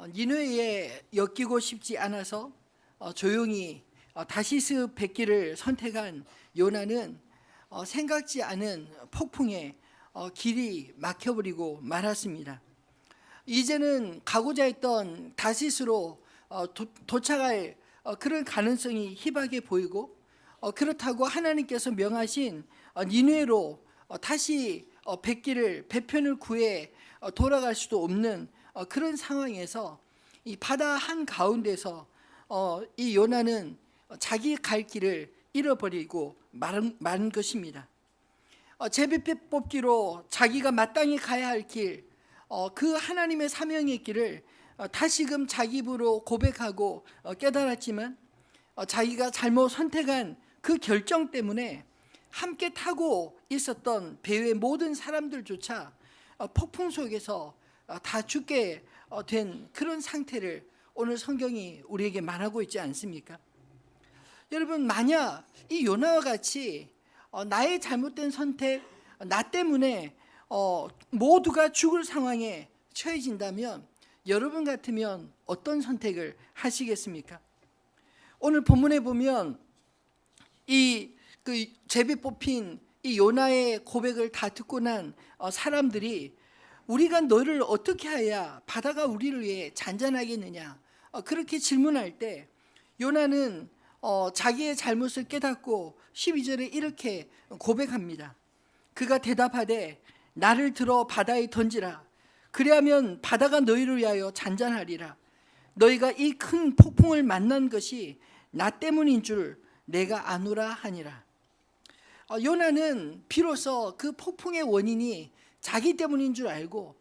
니느웨에 엮이고 싶지 않아서 조용히 다시스 뱉기를 선택한 요나는 생각지 않은 폭풍에 길이 막혀버리고 말았습니다. 이제는 가고자 했던 다시스로 도착할 그런 가능성이 희박해 보이고, 그렇다고 하나님께서 명하신 니느웨로 다시 배편을 구해 돌아갈 수도 없는 그런 상황에서 이 바다 한 가운데서 이 요나는 자기 갈 길을 잃어버리고 마른 것입니다. 제비 뽑기로 자기가 마땅히 가야 할 길, 그 하나님의 사명의 길을 다시금 자기 입으로 고백하고 깨달았지만, 자기가 잘못 선택한 그 결정 때문에 함께 타고 있었던 배의 모든 사람들조차 폭풍 속에서 다 죽게 된 그런 상태를 오늘 성경이 우리에게 말하고 있지 않습니까? 여러분, 만약 이 요나와 같이 나의 잘못된 선택, 나 때문에 모두가 죽을 상황에 처해진다면 여러분 같으면 어떤 선택을 하시겠습니까? 오늘 본문에 보면 이 제비 뽑힌 이 요나의 고백을 다 듣고 난 사람들이 우리가 너를 어떻게 해야 바다가 우리를 위해 잔잔하겠느냐, 그렇게 질문할 때 요나는 자기의 잘못을 깨닫고 12절에 이렇게 고백합니다. 그가 대답하되 나를 들어 바다에 던지라. 그리하면 바다가 너희를 위하여 잔잔하리라. 너희가 이 큰 폭풍을 만난 것이 나 때문인 줄 내가 아노라 하니라. 요나는 비로소 그 폭풍의 원인이 자기 때문인 줄 알고,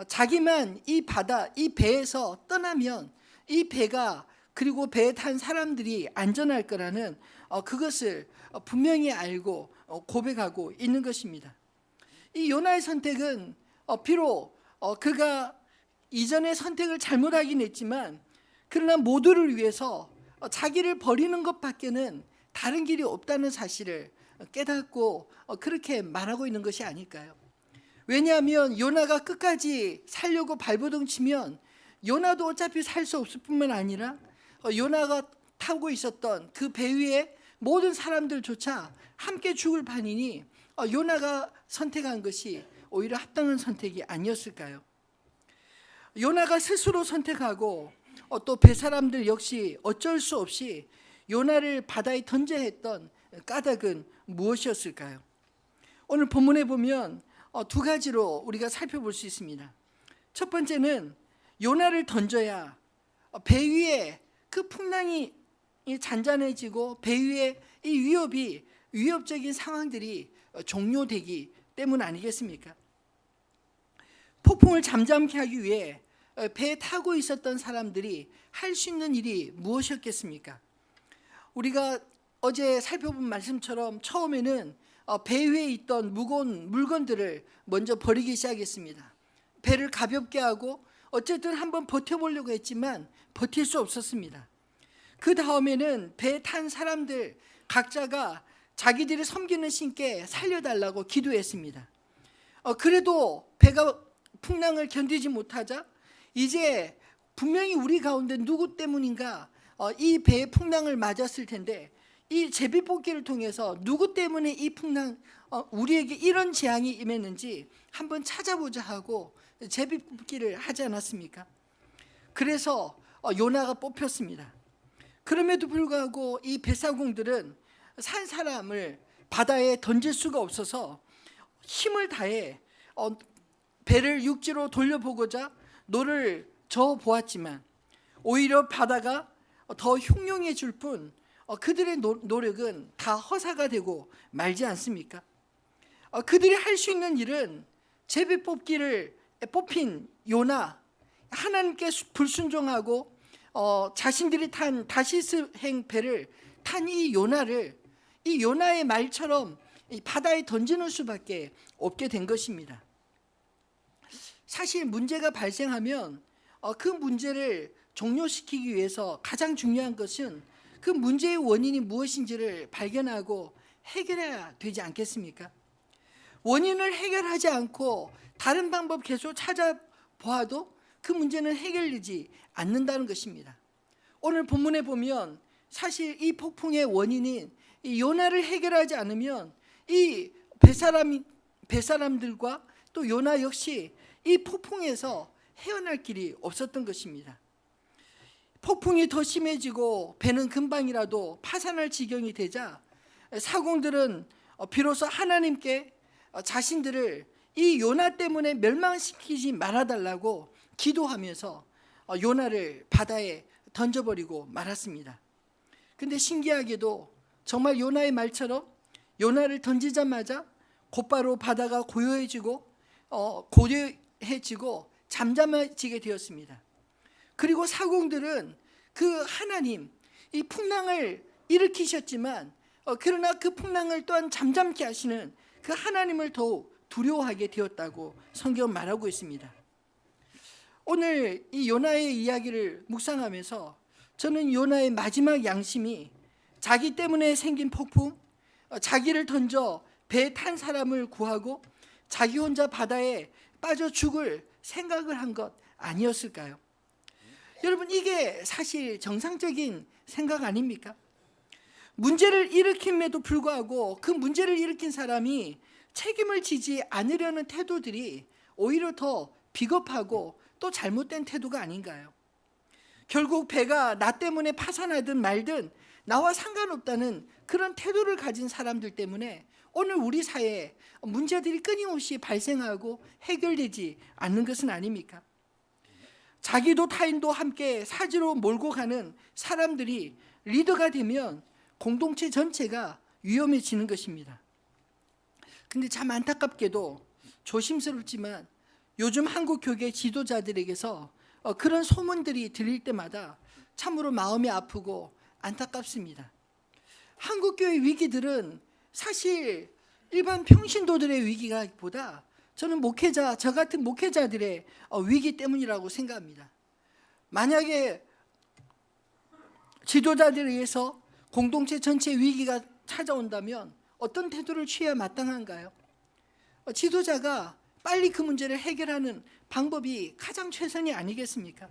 자기만 이 바다, 이 배에서 떠나면 이 배가 그리고 배에 탄 사람들이 안전할 거라는 그것을 분명히 알고 고백하고 있는 것입니다. 이 요나의 선택은 비록 그가 이전의 선택을 잘못하긴 했지만, 그러나 모두를 위해서 자기를 버리는 것밖에는 다른 길이 없다는 사실을 깨닫고 그렇게 말하고 있는 것이 아닐까요? 왜냐하면 요나가 끝까지 살려고 발버둥 치면 요나도 어차피 살 수 없을 뿐만 아니라 요나가 타고 있었던 그 배 위에 모든 사람들조차 함께 죽을 판이니 요나가 선택한 것이 오히려 합당한 선택이 아니었을까요? 요나가 스스로 선택하고 또 배 사람들 역시 어쩔 수 없이 요나를 바다에 던져야 했던 까닭은 무엇이었을까요? 오늘 본문에 보면 두 가지로 우리가 살펴볼 수 있습니다. 첫 번째는 요나를 던져야 배 위에 그 풍랑이 잔잔해지고 배 위에 이 위협적인 상황들이 종료되기 때문 아니겠습니까? 폭풍을 잠잠케 하기 위해 배에 타고 있었던 사람들이 할 수 있는 일이 무엇이었겠습니까? 우리가 어제 살펴본 말씀처럼 처음에는 배 위에 있던 무거운 물건들을 먼저 버리기 시작했습니다. 배를 가볍게 하고 어쨌든 한번 버텨보려고 했지만 버틸 수 없었습니다. 그 다음에는 배에 탄 사람들 각자가 자기들이 섬기는 신께 살려달라고 기도했습니다. 그래도 배가 풍랑을 견디지 못하자 이제 분명히 우리 가운데 누구 때문인가 이 배의 풍랑을 맞았을 텐데, 이 제비뽑기를 통해서 누구 때문에 이 풍랑, 우리에게 이런 재앙이 임했는지 한번 찾아보자 하고 제비뽑기를 하지 않았습니까? 그래서 요나가 뽑혔습니다. 그럼에도 불구하고 이 배사공들은 산 사람을 바다에 던질 수가 없어서 힘을 다해 배를 육지로 돌려보고자 노를 저어 보았지만 오히려 바다가 더 흉흉해질 뿐 그들의 노력은 다 허사가 되고 말지 않습니까? 그들이 할 수 있는 일은 제비 뽑기를 뽑힌 요나, 하나님께 불순종하고 자신들이 탄 다시스행 배를 탄 이 요나를 이 요나의 말처럼 이 바다에 던지는 수밖에 없게 된 것입니다. 사실 문제가 발생하면 그 문제를 종료시키기 위해서 가장 중요한 것은 그 문제의 원인이 무엇인지를 발견하고 해결해야 되지 않겠습니까? 원인을 해결하지 않고 다른 방법 계속 찾아보아도 그 문제는 해결되지 않는다는 것입니다. 오늘 본문에 보면 사실 이 폭풍의 원인인 이 요나를 해결하지 않으면 이 뱃사람들과 또 요나 역시 이 폭풍에서 헤어날 길이 없었던 것입니다. 폭풍이 더 심해지고 배는 금방이라도 파산할 지경이 되자 사공들은 비로소 하나님께 자신들을 이 요나 때문에 멸망시키지 말아달라고 기도하면서 요나를 바다에 던져버리고 말았습니다. 근데 신기하게도 정말 요나의 말처럼 요나를 던지자마자 곧바로 바다가 고요해지고 잠잠해지게 되었습니다. 그리고 사공들은 그 하나님, 이 풍랑을 일으키셨지만 그러나 그 풍랑을 또한 잠잠케 하시는 그 하나님을 더욱 두려워하게 되었다고 성경은 말하고 있습니다. 오늘 이 요나의 이야기를 묵상하면서 저는 요나의 마지막 양심이 자기 때문에 생긴 폭풍, 자기를 던져 배에 탄 사람을 구하고 자기 혼자 바다에 빠져 죽을 생각을 한 것 아니었을까요? 여러분, 이게 사실 정상적인 생각 아닙니까? 문제를 일으킴에도 불구하고 그 문제를 일으킨 사람이 책임을 지지 않으려는 태도들이 오히려 더 비겁하고 또 잘못된 태도가 아닌가요? 결국 배가 나 때문에 파산하든 말든 나와 상관없다는 그런 태도를 가진 사람들 때문에 오늘 우리 사회에 문제들이 끊임없이 발생하고 해결되지 않는 것은 아닙니까? 자기도 타인도 함께 사지로 몰고 가는 사람들이 리더가 되면 공동체 전체가 위험해지는 것입니다. 근데 참 안타깝게도 조심스럽지만 요즘 한국 교계 지도자들에게서 그런 소문들이 들릴 때마다 참으로 마음이 아프고 안타깝습니다. 한국 교회 위기들은 사실 일반 평신도들의 위기가 보다 저는 저 같은 목회자들의 위기 때문이라고 생각합니다. 만약에 지도자들에 의해서 공동체 전체 위기가 찾아온다면 어떤 태도를 취해야 마땅한가요? 지도자가 빨리 그 문제를 해결하는 방법이 가장 최선이 아니겠습니까?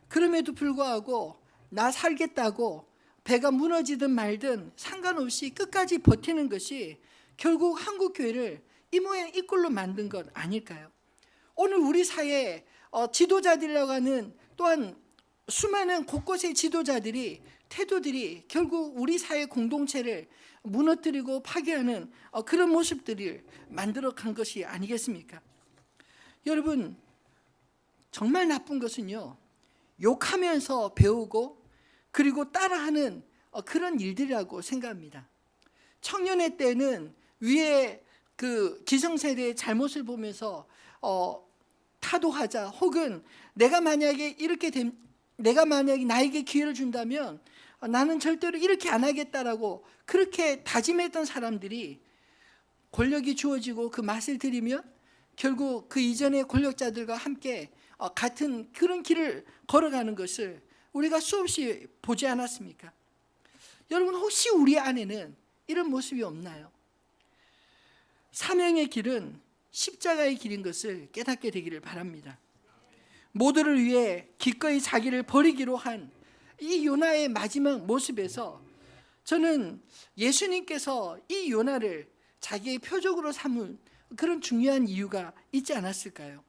그럼에도 불구하고 나 살겠다고 배가 무너지든 말든 상관없이 끝까지 버티는 것이 결국 한국 교회를 이 모양 이 꼴로 만든 것 아닐까요? 오늘 우리 사회에 지도자들이라고 하는 또한 수많은 곳곳의 지도자들이 태도들이 결국 우리 사회 공동체를 무너뜨리고 파괴하는 그런 모습들을 만들어간 것이 아니겠습니까? 여러분, 정말 나쁜 것은요, 욕하면서 배우고 그리고 따라하는 그런 일들이라고 생각합니다. 청년의 때는 위에 그 기성세대의 잘못을 보면서 타도하자, 혹은 내가 만약에 나에게 기회를 준다면 나는 절대로 이렇게 안 하겠다라고 그렇게 다짐했던 사람들이 권력이 주어지고 그 맛을 들이면 결국 그 이전의 권력자들과 함께 같은 그런 길을 걸어가는 것을 우리가 수없이 보지 않았습니까? 여러분, 혹시 우리 안에는 이런 모습이 없나요? 사명의 길은 십자가의 길인 것을 깨닫게 되기를 바랍니다. 모두를 위해 기꺼이 자기를 버리기로 한 이 요나의 마지막 모습에서 저는 예수님께서 이 요나를 자기의 표적으로 삼은 그런 중요한 이유가 있지 않았을까요?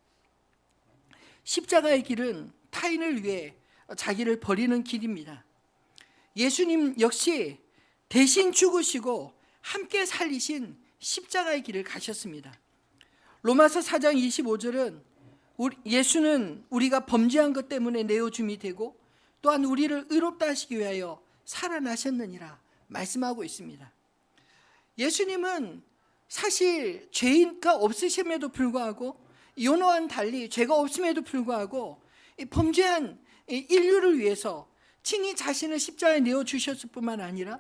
십자가의 길은 타인을 위해 자기를 버리는 길입니다. 예수님 역시 대신 죽으시고 함께 살리신 십자가의 길을 가셨습니다. 로마서 4장 25절은 예수는 우리가 범죄한 것 때문에 내어줌이 되고 또한 우리를 의롭다 하시기 위하여 살아나셨느니라 말씀하고 있습니다. 예수님은 사실 죄가 없으심에도 불구하고 요나와는 달리 죄가 없음에도 불구하고 범죄한 인류를 위해서 친히 자신을 십자가에 내어주셨을 뿐만 아니라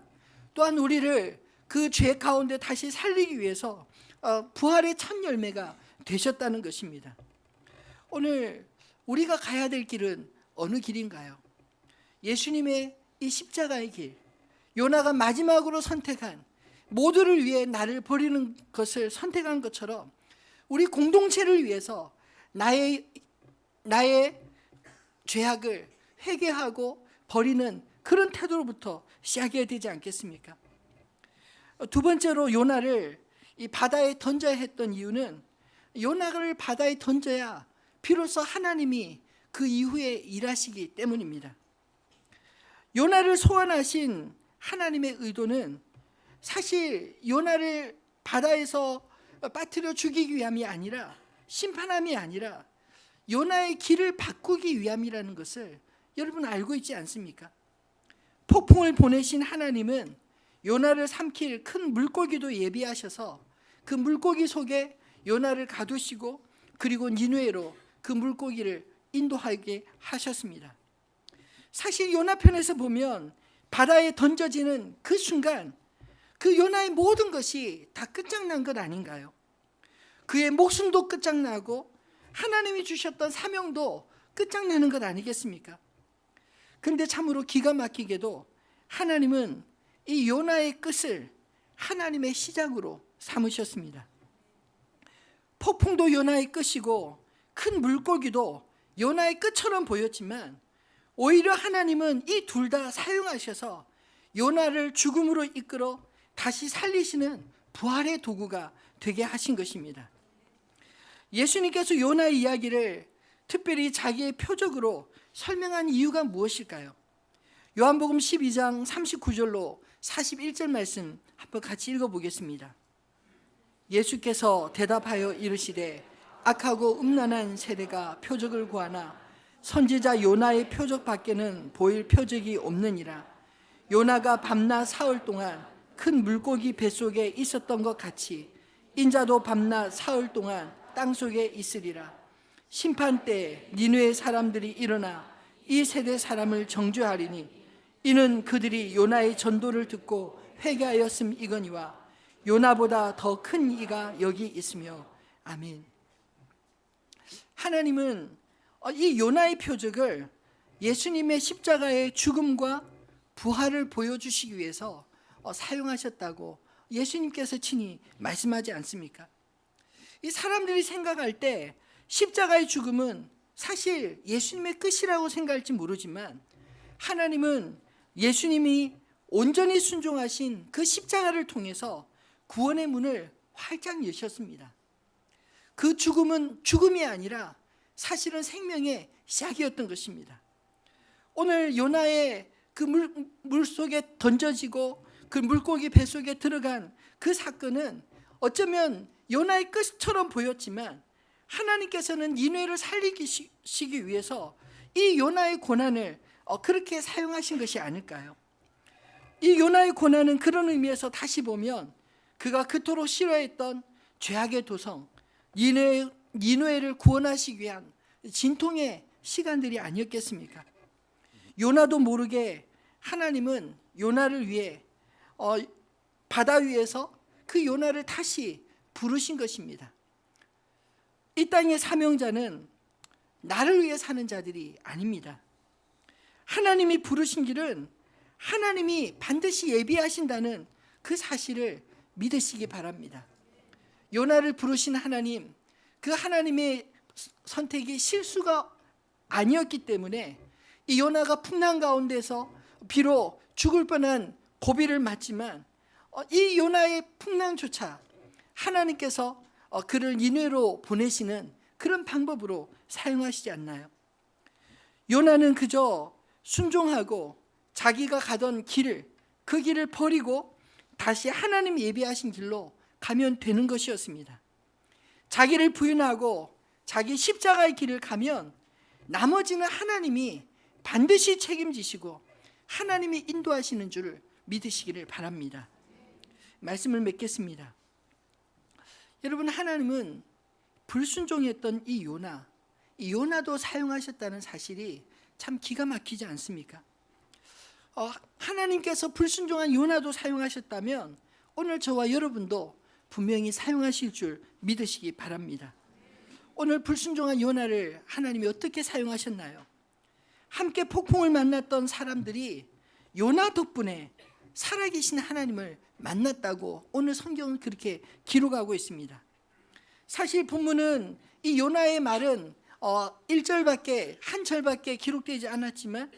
또한 우리를 그 죄 가운데 다시 살리기 위해서 부활의 첫 열매가 되셨다는 것입니다. 오늘 우리가 가야 될 길은 어느 길인가요? 예수님의 이 십자가의 길, 요나가 마지막으로 선택한 모두를 위해 나를 버리는 것을 선택한 것처럼 우리 공동체를 위해서 나의 나의 죄악을 회개하고 버리는 그런 태도로부터 시작해야 되지 않겠습니까? 두 번째로 요나를 이 바다에 던져야 했던 이유는 요나를 바다에 던져야 비로소 하나님이 그 이후에 일하시기 때문입니다. 요나를 소환하신 하나님의 의도는 사실 요나를 바다에서 빠뜨려 죽이기 위함이 아니라, 심판함이 아니라 요나의 길을 바꾸기 위함이라는 것을 여러분 알고 있지 않습니까? 폭풍을 보내신 하나님은 요나를 삼킬 큰 물고기도 예비하셔서 그 물고기 속에 요나를 가두시고 그리고 니느웨로 그 물고기를 인도하게 하셨습니다. 사실 요나편에서 보면 바다에 던져지는 그 순간 그 요나의 모든 것이 다 끝장난 것 아닌가요? 그의 목숨도 끝장나고 하나님이 주셨던 사명도 끝장나는 것 아니겠습니까? 그런데 참으로 기가 막히게도 하나님은 이 요나의 끝을 하나님의 시작으로 삼으셨습니다. 폭풍도 요나의 끝이고 큰 물고기도 요나의 끝처럼 보였지만 오히려 하나님은 이 둘 다 사용하셔서 요나를 죽음으로 이끌어 다시 살리시는 부활의 도구가 되게 하신 것입니다. 예수님께서 요나의 이야기를 특별히 자기의 표적으로 설명한 이유가 무엇일까요? 요한복음 12장 39절로 41절 말씀 한번 같이 읽어보겠습니다. 예수께서 대답하여 이르시되 악하고 음란한 세대가 표적을 구하나 선지자 요나의 표적 밖에는 보일 표적이 없느니라. 요나가 밤낮 사흘 동안 큰 물고기 뱃속에 있었던 것 같이 인자도 밤낮 사흘 동안 땅속에 있으리라. 심판 때 니느웨 사람들이 일어나 이 세대 사람을 정죄하리니 이는 그들이 요나의 전도를 듣고 회개하였음이거니와 요나보다 더 큰 이가 여기 있으며. 아멘. 하나님은 이 요나의 표적을 예수님의 십자가의 죽음과 부활을 보여주시기 위해서 사용하셨다고 예수님께서 친히 말씀하지 않습니까? 이 사람들이 생각할 때 십자가의 죽음은 사실 예수님의 끝이라고 생각할지 모르지만 하나님은 예수님이 온전히 순종하신 그 십자가를 통해서 구원의 문을 활짝 여셨습니다. 그 죽음은 죽음이 아니라 사실은 생명의 시작이었던 것입니다. 오늘 요나의 그 물속에 던져지고 그 물고기 뱃속에 들어간 그 사건은 어쩌면 요나의 끝처럼 보였지만 하나님께서는 니느웨를 살리시기 위해서 이 요나의 고난을 그렇게 사용하신 것이 아닐까요? 이 요나의 고난은 그런 의미에서 다시 보면 그가 그토록 싫어했던 죄악의 도성 니느웨를 구원하시기 위한 진통의 시간들이 아니었겠습니까? 요나도 모르게 하나님은 요나를 위해 바다 위에서 그 요나를 다시 부르신 것입니다. 이 땅의 사명자는 나를 위해 사는 자들이 아닙니다. 하나님이 부르신 길은 하나님이 반드시 예비하신다는 그 사실을 믿으시기 바랍니다. 요나를 부르신 하나님, 그 하나님의 선택이 실수가 아니었기 때문에 이 요나가 풍랑 가운데서 비록 죽을 뻔한 고비를 맞지만 이 요나의 풍랑조차 하나님께서 그를 니느웨로 보내시는 그런 방법으로 사용하시지 않나요? 요나는 그저 순종하고 자기가 가던 길을 그 길을 버리고 다시 하나님 예비하신 길로 가면 되는 것이었습니다. 자기를 부인하고 자기 십자가의 길을 가면 나머지는 하나님이 반드시 책임지시고 하나님이 인도하시는 줄을 믿으시기를 바랍니다. 말씀을 맺겠습니다. 여러분, 하나님은 불순종했던 이 요나도 사용하셨다는 사실이 참 기가 막히지 않습니까? 하나님께서 불순종한 요나도 사용하셨다면 오늘 저와 여러분도 분명히 사용하실 줄 믿으시기 바랍니다. 오늘 불순종한 요나를 하나님이 어떻게 사용하셨나요? 함께 폭풍을 만났던 사람들이 요나 덕분에 살아계신 하나님을 만났다고 오늘 성경은 그렇게 기록하고 있습니다. 사실 본문은 이 요나의 말은 1절밖에 한 절밖에 기록되지 않았지만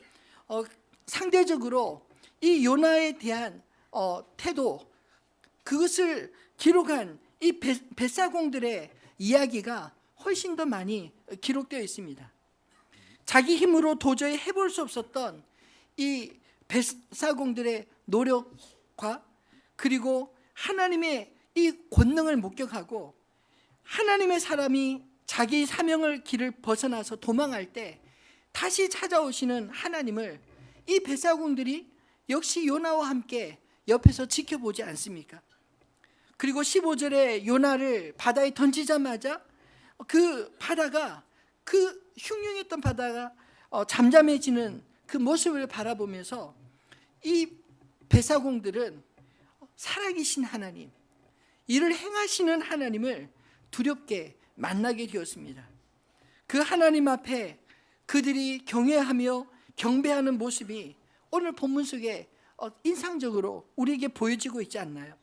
상대적으로 이 요나에 대한 태도, 그것을 기록한 이 벳사공들의 이야기가 훨씬 더 많이 기록되어 있습니다. 자기 힘으로 도저히 해볼 수 없었던 이 벳사공들의 노력과 그리고 하나님의 이 권능을 목격하고 하나님의 사람이 자기 사명을 길을 벗어나서 도망할 때 다시 찾아오시는 하나님을 이 벳사공들이 역시 요나와 함께 옆에서 지켜보지 않습니까? 그리고 15절에 요나를 바다에 던지자마자 그 바다가, 그 흉흉했던 바다가 잠잠해지는 그 모습을 바라보면서 이 벳사공들은 살아계신 하나님, 이를 행하시는 하나님을 두렵게 만나게 되었습니다. 그 하나님 앞에 그들이 경외하며 경배하는 모습이 오늘 본문 속에 인상적으로 우리에게 보여지고 있지 않나요?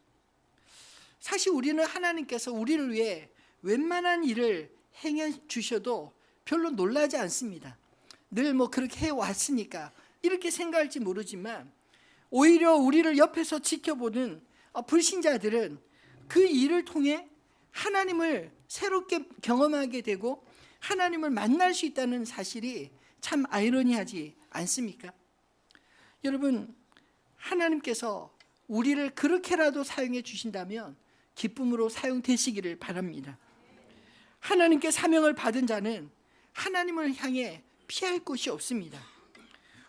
사실 우리는 하나님께서 우리를 위해 웬만한 일을 행해 주셔도 별로 놀라지 않습니다. 늘 그렇게 해왔으니까 이렇게 생각할지 모르지만, 오히려 우리를 옆에서 지켜보는 불신자들은 그 일을 통해 하나님을 새롭게 경험하게 되고 하나님을 만날 수 있다는 사실이 참 아이러니하지 않습니까? 여러분, 하나님께서 우리를 그렇게라도 사용해 주신다면 기쁨으로 사용되시기를 바랍니다. 하나님께 사명을 받은 자는 하나님을 향해 피할 곳이 없습니다.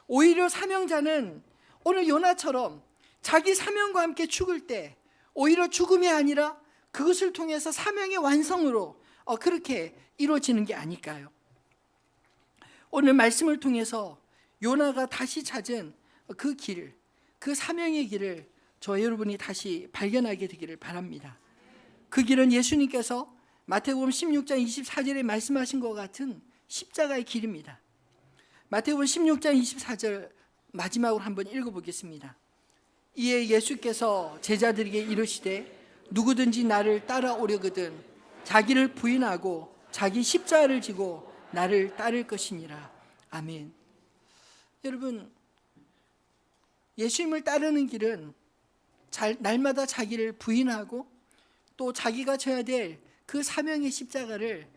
오히려 사명자는 오늘 요나처럼 자기 사명과 함께 죽을 때 오히려 죽음이 아니라 그것을 통해서 사명의 완성으로 그렇게 이루어지는 게 아닐까요? 오늘 말씀을 통해서 요나가 다시 찾은 그 길, 그 사명의 길을 저 여러분이 다시 발견하게 되기를 바랍니다. 그 길은 예수님께서 마태복음 16장 24절에 말씀하신 것 같은 십자가의 길입니다. 마태복음 16장 24절 마지막으로 한번 읽어보겠습니다. 이에 예수께서 제자들에게 이르시되 누구든지 나를 따라오려거든 자기를 부인하고 자기 십자가를 지고 나를 따를 것이니라. 아멘. 여러분, 예수님을 따르는 길은 날마다 자기를 부인하고 또 자기가 져야 될 그 사명의 십자가를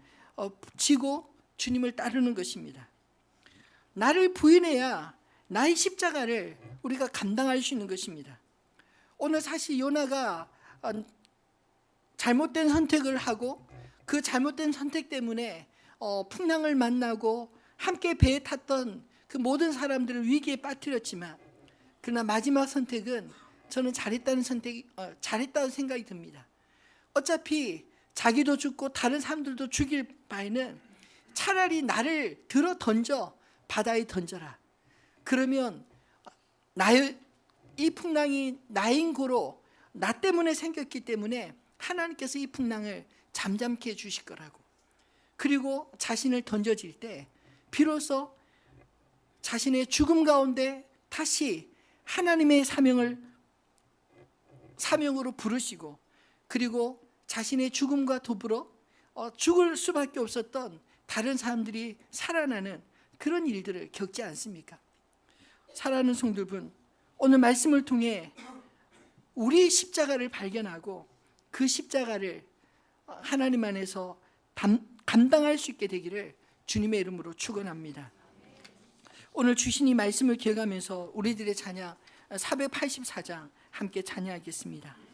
지고 주님을 따르는 것입니다. 나를 부인해야 나의 십자가를 우리가 감당할 수 있는 것입니다. 오늘 사실 요나가 잘못된 선택을 하고 그 잘못된 선택 때문에 풍랑을 만나고 함께 배에 탔던 그 모든 사람들을 위기에 빠뜨렸지만, 그러나 마지막 선택은 저는 잘했다는 생각이 듭니다. 어차피 자기도 죽고 다른 사람들도 죽일 바에는 차라리 나를 들어 던져 바다에 던져라. 그러면 이 풍랑이 나인 고로 나 때문에 생겼기 때문에 하나님께서 이 풍랑을 잠잠케 해주실 거라고. 그리고 자신을 던져질 때 비로소 자신의 죽음 가운데 다시 하나님의 사명으로 부르시고, 그리고 자신의 죽음과 더불어 죽을 수밖에 없었던 다른 사람들이 살아나는 그런 일들을 겪지 않습니까? 사랑하는 성도분, 오늘 말씀을 통해 우리의 십자가를 발견하고 그 십자가를 하나님 안에서 감당할 수 있게 되기를 주님의 이름으로 축원합니다. 오늘 주신 이 말씀을 기억하면서 우리들의 찬양 484장 함께 찬양하겠습니다.